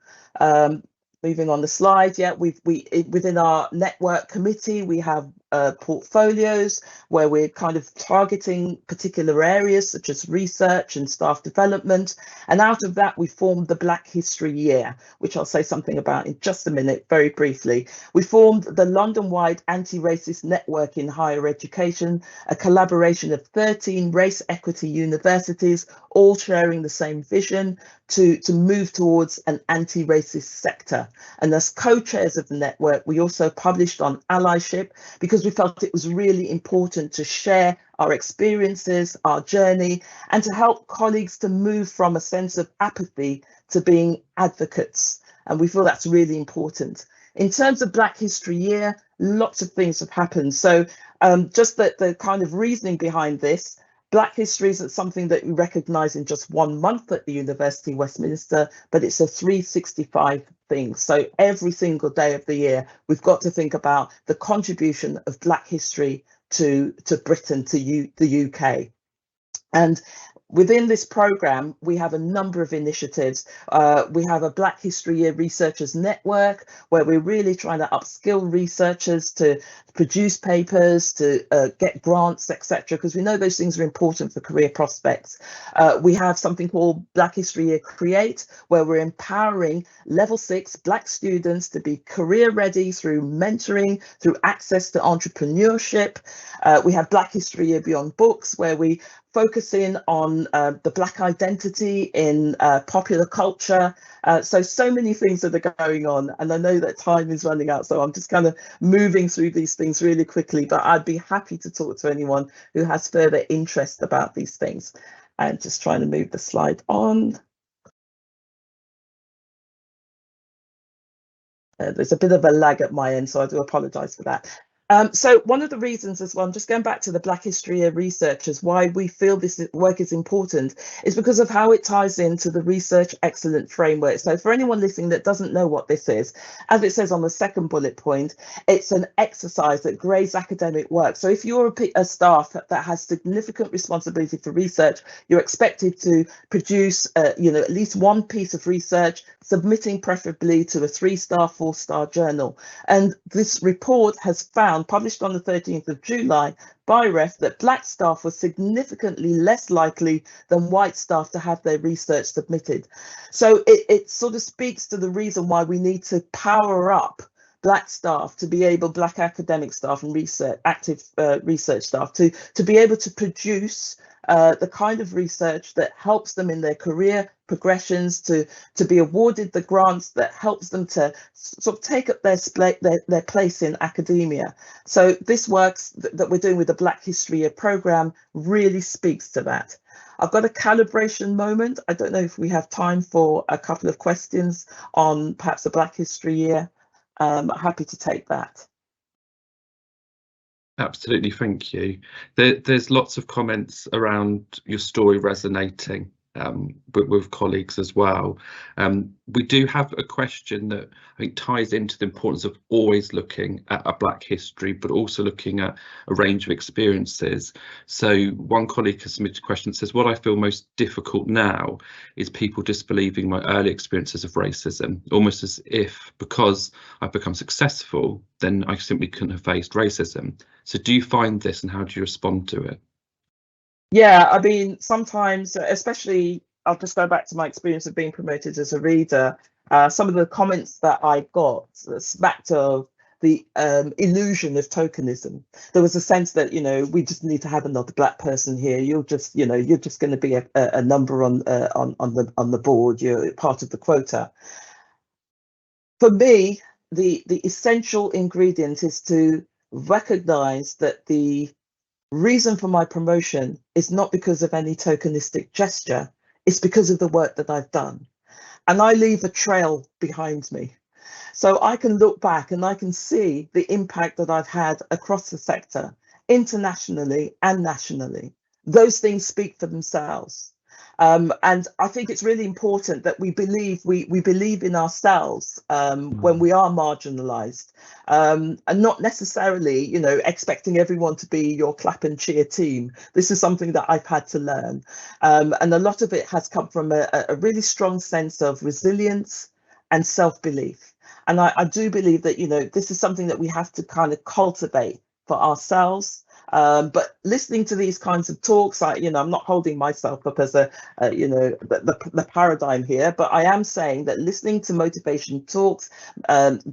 Moving on the slide, yeah, within our network committee, we have portfolios where we're kind of targeting particular areas such as research and staff development. And out of that, we formed the Black History Year, which I'll say something about in just a minute, very briefly. We formed the London-wide anti-racist network in higher education, a collaboration of 13 race equity universities, all sharing the same vision to move towards an anti-racist sector. And as co-chairs of the network, we also published on allyship because we felt it was really important to share our experiences, our journey, and to help colleagues to move from a sense of apathy to being advocates. And we feel that's really important. In terms of Black History Year, lots of things have happened. So just the kind of reasoning behind this, Black history isn't something that we recognise in just 1 month at the University of Westminster, but it's a 365 thing. So every single day of the year, we've got to think about the contribution of Black history to Britain, to the UK. And within this programme, we have a number of initiatives. We have a Black History Year Researchers Network, where we're really trying to upskill researchers to produce papers, to get grants, etc., because we know those things are important for career prospects. We have something called Black History Year Create, where we're empowering level 6 Black students to be career ready through mentoring, through access to entrepreneurship. We have Black History Year Beyond Books, where we focus in on the Black identity in popular culture. So many things that are going on, and I know that time is running out, so I'm just kind of moving through these things really quickly, but I'd be happy to talk to anyone who has further interest about these things. And just trying to move the slide on. There's a bit of a lag at my end, so I do apologise for that. So one of the reasons as well, I'm just going back to the Black History researchers, why we feel this work is important is because of how it ties into the Research Excellence Framework. So for anyone listening that doesn't know what this is, as it says on the second bullet point, it's an exercise that grades academic work. So if you're a staff that has significant responsibility for research, you're expected to produce at least one piece of research, submitting preferably to a 3-star, 4-star journal. And this report has found, published on the 13th of July by REF, that Black staff were significantly less likely than white staff to have their research submitted. So it sort of speaks to the reason why we need to power up Black staff to be able, Black academic staff and active research staff to be able to produce the kind of research that helps them in their career progressions, to be awarded the grants that helps them to sort of take up their place in academia. So this work that we're doing with the Black History Programme really speaks to that. I've got a calibration moment. I don't know if we have time for a couple of questions on perhaps the Black History Year. Happy to take that. Absolutely, thank you. There's lots of comments around your story resonating with colleagues as well. We do have a question that I think ties into the importance of always looking at a Black history, but also looking at a range of experiences. So one colleague has submitted a question that says, what I feel most difficult now is people disbelieving my early experiences of racism, almost as if because I've become successful, then I simply couldn't have faced racism. So do you find this, and how do you respond to it? Yeah, I mean, sometimes, especially, I'll just go back to my experience of being promoted as a reader. Some of the comments that I got smacked of the illusion of tokenism. There was a sense that, we just need to have another Black person here. You're just, you're just going to be a number on the board. You're part of the quota. For me, the essential ingredient is to recognize that the reason for my promotion is not because of any tokenistic gesture, it's because of the work that I've done. And I leave a trail behind me. So I can look back and I can see the impact that I've had across the sector, internationally and nationally. Those things speak for themselves. And I think it's really important that we believe in ourselves when we are marginalized, and not necessarily, expecting everyone to be your clap and cheer team. This is something that I've had to learn. And a lot of it has come from a really strong sense of resilience and self-belief. And I do believe that, this is something that we have to kind of cultivate for ourselves. But listening to these kinds of talks, I'm not holding myself up as the paradigm here, but I am saying that listening to motivation talks,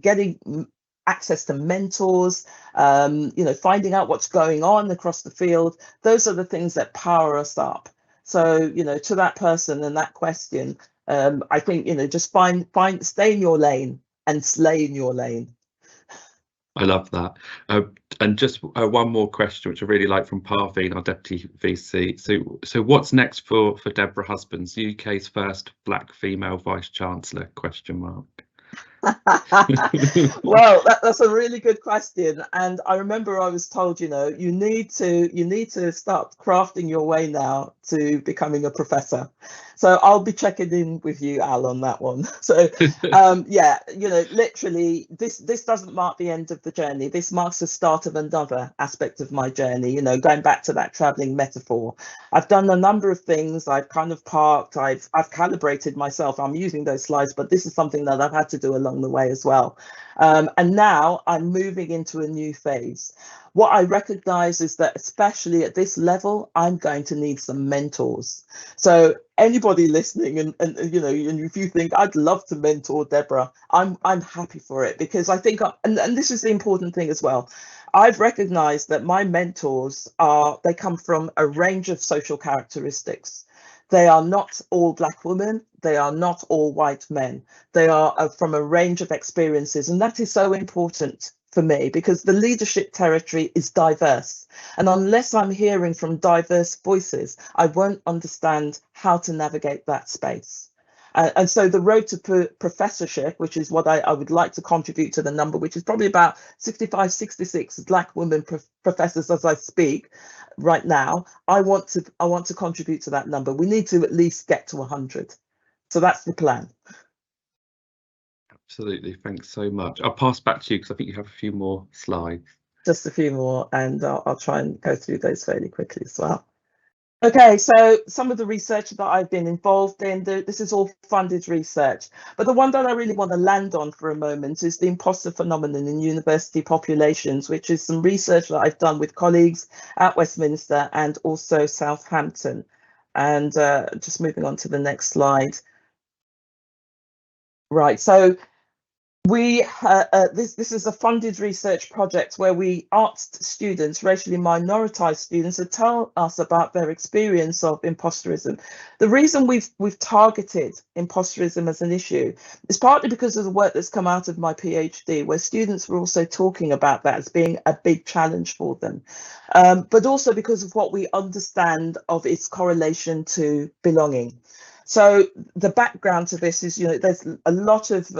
getting access to mentors, finding out what's going on across the field, those are the things that power us up. So, to that person and that question, I think, just stay in your lane and slay in your lane. I love that. And just one more question, which I really like, from Parveen, our Deputy VC. So what's next for Deborah Husbands, UK's first Black female Vice Chancellor? ? Well, that's a really good question, and I remember I was told, you need to start crafting your way now to becoming a professor. So I'll be checking in with you, Al, on that one. So yeah, literally this doesn't mark the end of the journey. This marks the start of another aspect of my journey, going back to that traveling metaphor. I've done a number of things. I've kind of parked, I've calibrated myself. I'm using those slides, but this is something that I've had to do along the way as well. And now I'm moving into a new phase. What I recognize is that, especially at this level, I'm going to need some mentors. So anybody listening, and if you think I'd love to mentor Deborah, I'm happy for it, because I think, and this is the important thing as well, I've recognized that my mentors they come from a range of social characteristics. They are not all Black women. They are not all white men. They are from a range of experiences. And that is so important for me, because the leadership territory is diverse. And unless I'm hearing from diverse voices, I won't understand how to navigate that space. And so the road to professorship, which is what I would like to contribute to the number, which is probably about 65, 66 Black women professors as I speak right now, I want to contribute to that number. We need to at least get to 100. So that's the plan. Absolutely, thanks so much. I'll pass back to you because I think you have a few more slides. Just a few more, and I'll try and go through those fairly quickly as well. Okay, so some of the research that I've been involved in, this is all funded research, but the one that I really want to land on for a moment is the imposter phenomenon in university populations, which is some research that I've done with colleagues at Westminster and also Southampton. And just moving on to the next slide. Right, so we this is a funded research project where we asked students, racially minoritized students, to tell us about their experience of imposterism. The reason we've targeted imposterism as an issue is partly because of the work that's come out of my PhD, where students were also talking about that as being a big challenge for them, but also because of what we understand of its correlation to belonging. So the background to this is, there's a lot of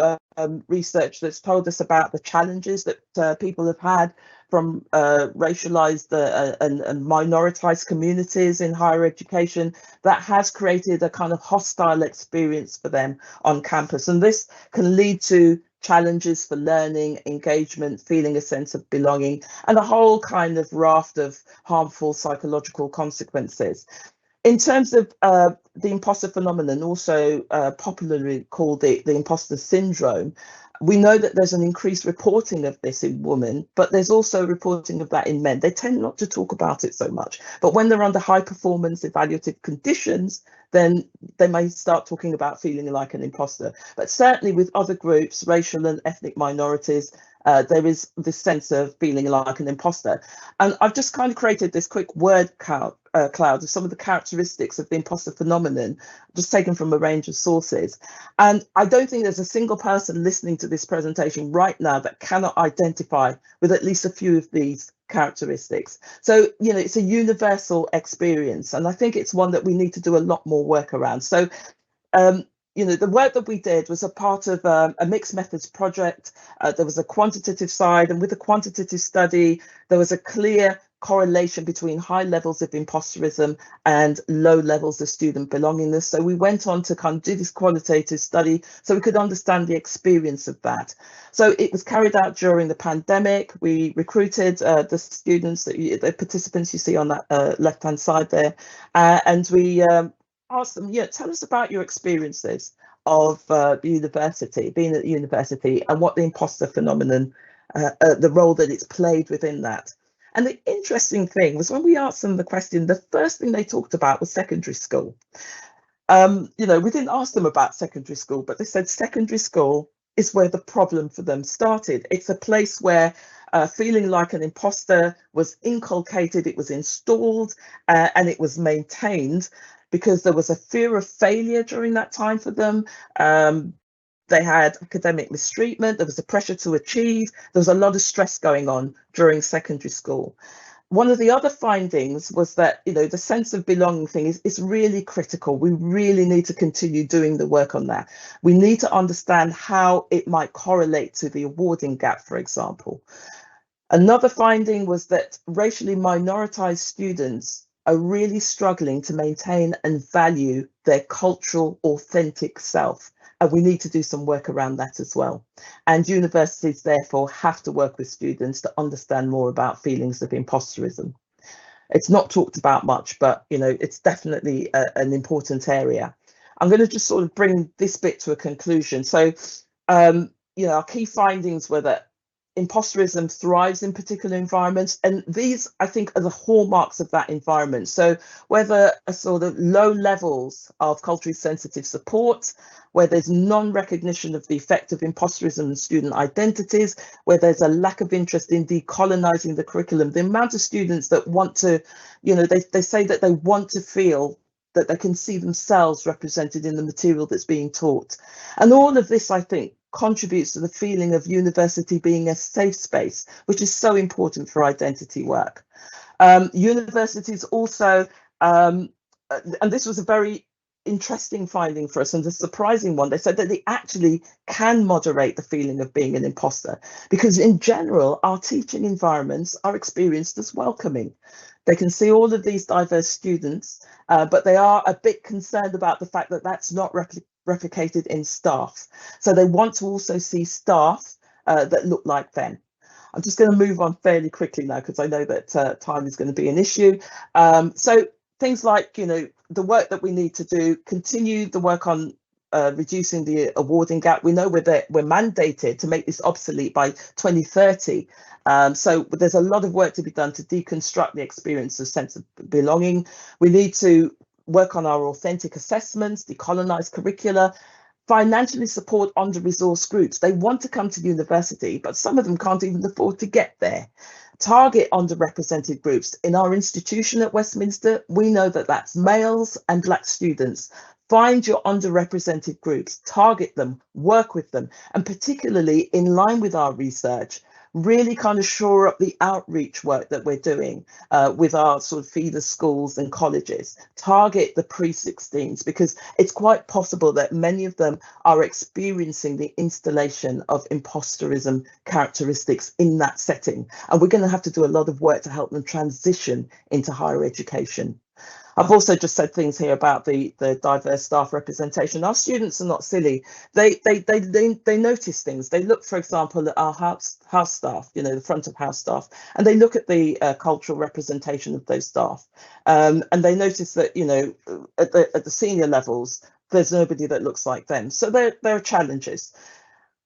research that's told us about the challenges that people have had from racialized and minoritized communities in higher education that has created a kind of hostile experience for them on campus. And this can lead to challenges for learning, engagement, feeling a sense of belonging, and a whole kind of raft of harmful psychological consequences. In terms of the imposter phenomenon, also popularly called the imposter syndrome, we know that there's an increased reporting of this in women, but there's also reporting of that in men. They tend not to talk about it so much, but when they're under high performance evaluative conditions, then they may start talking about feeling like an imposter. But certainly with other groups, racial and ethnic minorities, there is this sense of feeling like an imposter. And I've just kind of created this quick word cloud of some of the characteristics of the imposter phenomenon, just taken from a range of sources. And I don't think there's a single person listening to this presentation right now that cannot identify with at least a few of these characteristics. So, it's a universal experience, and I think it's one that we need to do a lot more work around. So, the work that we did was a part of a mixed methods project. There was a quantitative side, and with the quantitative study, there was a clear correlation between high levels of imposterism and low levels of student belongingness. So we went on to kind of do this qualitative study so we could understand the experience of that. So it was carried out during the pandemic. We recruited the students, the participants you see on that left-hand side there, and we asked them, tell us about your experiences of university, being at the university, and what the imposter phenomenon, the role that it's played within that. And the interesting thing was when we asked them the question, the first thing they talked about was secondary school. We didn't ask them about secondary school, but they said secondary school is where the problem for them started. It's a place where feeling like an imposter was inculcated, it was installed, and it was maintained because there was a fear of failure during that time for them. They had academic mistreatment, there was a pressure to achieve, there was a lot of stress going on during secondary school. One of the other findings was that, the sense of belonging thing is really critical. We really need to continue doing the work on that. We need to understand how it might correlate to the awarding gap, for example. Another finding was that racially minoritized students are really struggling to maintain and value their cultural, authentic self. And we need to do some work around that as well. And universities, therefore, have to work with students to understand more about feelings of imposterism. It's not talked about much, but it's definitely an important area. I'm going to just sort of bring this bit to a conclusion. So, our key findings were that imposterism thrives in particular environments, and these, I think, are the hallmarks of that environment. So whether a sort of low levels of culturally sensitive support, where there's non-recognition of the effect of imposterism in student identities, where there's a lack of interest in decolonizing the curriculum, the amount of students that want to, they say that they want to feel that they can see themselves represented in the material that's being taught. And all of this, I think, contributes to the feeling of university being a safe space, which is so important for identity work. Universities also, and this was a very interesting finding for us and a surprising one, they said that they actually can moderate the feeling of being an imposter, because in general, our teaching environments are experienced as welcoming. They can see all of these diverse students, but they are a bit concerned about the fact that that's not replicated in staff. So they want to also see staff that look like them. I'm just going to move on fairly quickly now, because I know that time is going to be an issue. So things like, you know, the work that we need to do, continue the work on reducing the awarding gap. We know we're mandated to make this obsolete by 2030. So there's a lot of work to be done to deconstruct the experience of sense of belonging. We need to work on our authentic assessments, decolonize curricula, financially support under-resourced groups. They want to come to university, but some of them can't even afford to get there. Target underrepresented groups. In our institution at Westminster, we know that that's males and Black students. Find your underrepresented groups, target them, work with them, and particularly in line with our research, really kind of shore up the outreach work that we're doing with our sort of feeder schools and colleges. Target the pre-16s, because it's quite possible that many of them are experiencing the installation of imposterism characteristics in that setting. And we're going to have to do a lot of work to help them transition into higher education. I've also just said things here about the diverse staff representation. Our students are not silly. They notice things. They look, for example, at our house staff, you know, the front of house staff, and they look at the cultural representation of those staff. And they notice that, you know, at the senior levels, there's nobody that looks like them. So there are challenges.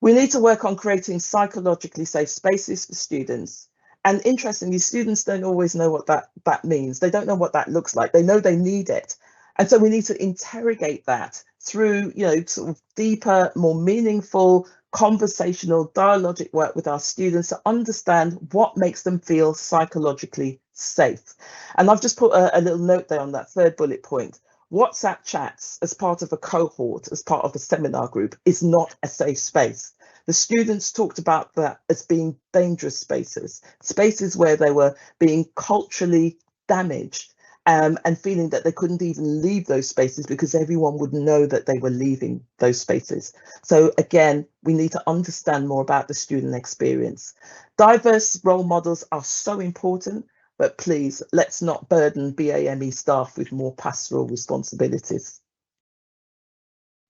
We need to work on creating psychologically safe spaces for students. And interestingly, students don't always know what that means. They don't know what that looks like. They know they need it. And so we need to interrogate that through, you know, sort of deeper, more meaningful, conversational, dialogic work with our students to understand what makes them feel psychologically safe. And I've just put a little note there on that third bullet point. WhatsApp chats as part of a cohort, as part of a seminar group, is not a safe space. The students talked about that as being dangerous spaces, spaces where they were being culturally damaged and feeling that they couldn't even leave those spaces because everyone would know that they were leaving those spaces. So again, we need to understand more about the student experience. Diverse role models are so important, but please, let's not burden BAME staff with more pastoral responsibilities.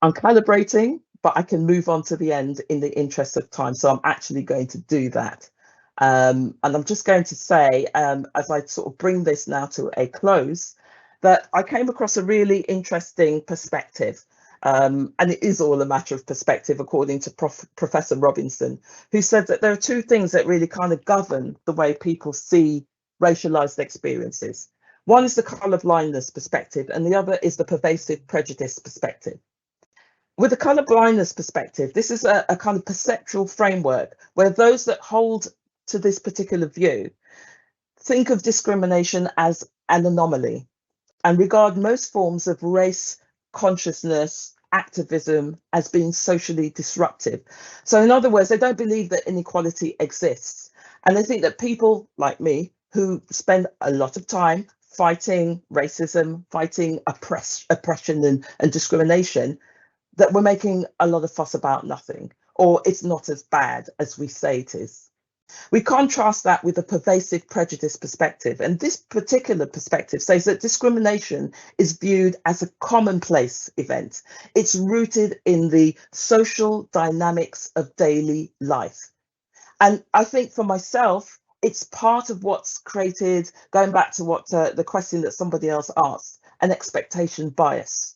I'm calibrating, but I can move on to the end in the interest of time. So I'm actually going to do that. And I'm just going to say, as I sort of bring this now to a close, that I came across a really interesting perspective. And it is all a matter of perspective, according to Professor Robinson, who said that there are two things that really kind of govern the way people see racialized experiences. One is the colour blindness perspective, and the other is the pervasive prejudice perspective. With the colour blindness perspective, this is a kind of perceptual framework where those that hold to this particular view think of discrimination as an anomaly and regard most forms of race consciousness activism as being socially disruptive. So in other words, they don't believe that inequality exists. And they think that people like me, who spend a lot of time fighting racism, fighting oppression and discrimination, that we're making a lot of fuss about nothing, or it's not as bad as we say it is. We contrast that with a pervasive prejudice perspective, and this particular perspective says that discrimination is viewed as a commonplace event. It's rooted in the social dynamics of daily life. And I think for myself, it's part of what's created, going back to what the question that somebody else asked, an expectation bias.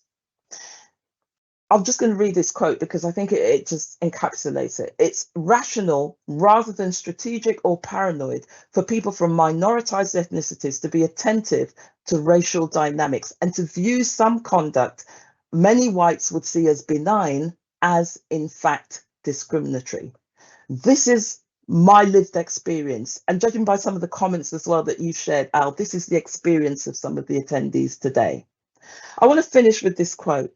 I'm just going to read this quote because I think it just encapsulates it. It's rational rather than strategic or paranoid for people from minoritized ethnicities to be attentive to racial dynamics and to view some conduct many whites would see as benign as in fact discriminatory. This is my lived experience, and judging by some of the comments as well that you've shared, Al, this is the experience of some of the attendees today. I want to finish with this quote.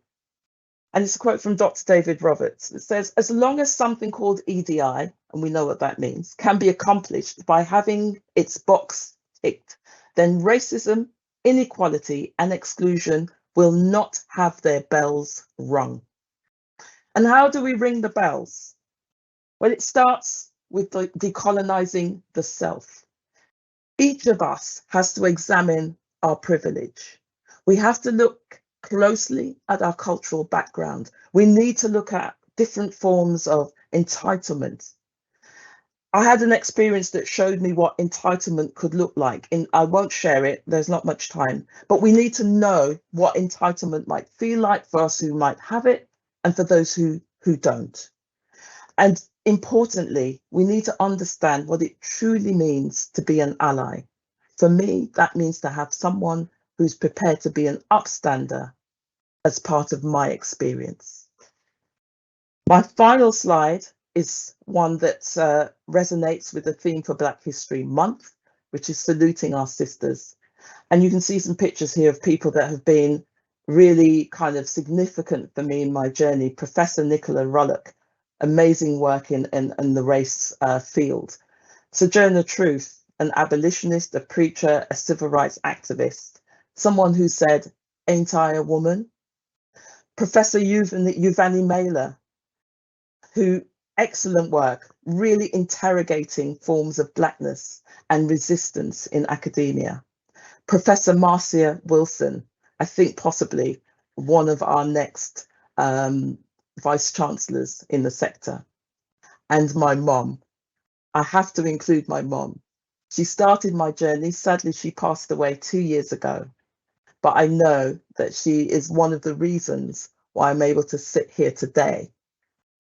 And it's a quote from Dr. David Roberts. It says, as long as something called EDI, and we know what that means, can be accomplished by having its box ticked, then racism, inequality, and exclusion will not have their bells rung. And how do we ring the bells? Well, it starts with decolonizing the self. Each of us has to examine our privilege. We have to look closely at our cultural background. We need to look at different forms of entitlement. I had an experience that showed me what entitlement could look like. I won't share it, there's not much time, but we need to know what entitlement might feel like for us who might have it and for those who don't. And importantly, we need to understand what it truly means to be an ally. For me, that means to have someone who's prepared to be an upstander as part of my experience. My final slide is one that resonates with the theme for Black History Month, which is saluting our sisters. And you can see some pictures here of people that have been really kind of significant for me in my journey. Professor Nicola Rollock, amazing work in the race field. Sojourner Truth, an abolitionist, a preacher, a civil rights activist, someone who said, ain't I a woman? Professor Yuvani Mailer, who excellent work, really interrogating forms of Blackness and resistance in academia. Professor Marcia Wilson, I think possibly one of our next vice chancellors in the sector. And my mom, I have to include my mom. She started my journey. Sadly, she passed away 2 years ago, but I know that she is one of the reasons why I'm able to sit here today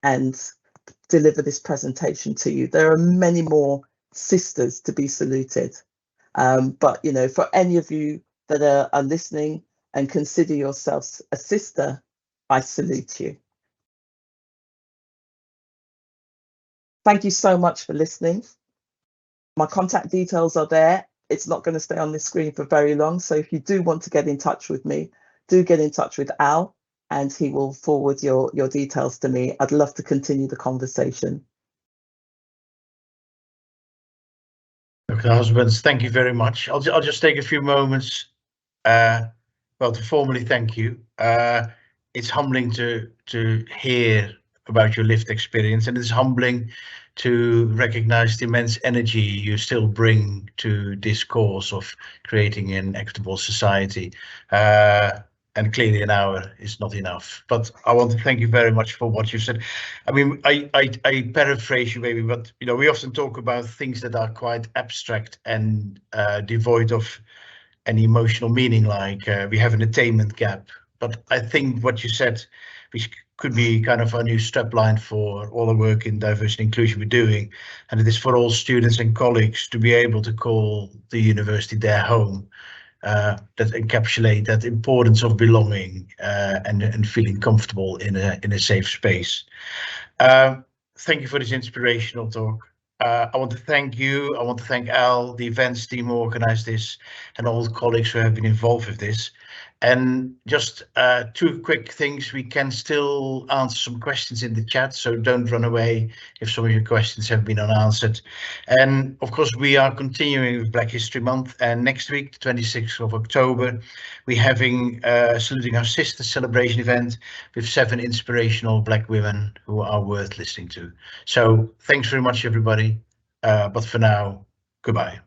and deliver this presentation to you. There are many more sisters to be saluted. But, you know, for any of you that are listening and consider yourselves a sister, I salute you. Thank you so much for listening. My contact details are there. It's not going to stay on this screen for very long. So if you do want to get in touch with me, do get in touch with Al and he will forward your details to me. I'd love to continue the conversation. Dr. Husbands, thank you very much. I'll just take a few moments well, to formally thank you. It's humbling to hear about your lived experience, and it's humbling to recognize the immense energy you still bring to this cause of creating an equitable society. And clearly an hour is not enough, but I want to thank you very much for what you said. I mean, I paraphrase you maybe, but you know, we often talk about things that are quite abstract and devoid of any emotional meaning, like we have an attainment gap. But I think what you said, which could be kind of a new strapline for all the work in diversity and inclusion we're doing, and it is for all students and colleagues to be able to call the university their home. That encapsulate that importance of belonging and feeling comfortable in a safe space. Thank you for this inspirational talk. I want to thank you. I want to thank Al, the events team who organized this, and all the colleagues who have been involved with this. And just 2 quick things. We can still answer some questions in the chat, so don't run away if some of your questions have been unanswered. And of course, we are continuing with Black History Month, and next week, the 26th of October, we're having Saluting Our Sisters celebration event with 7 inspirational Black women who are worth listening to. So thanks very much, everybody. But for now, goodbye.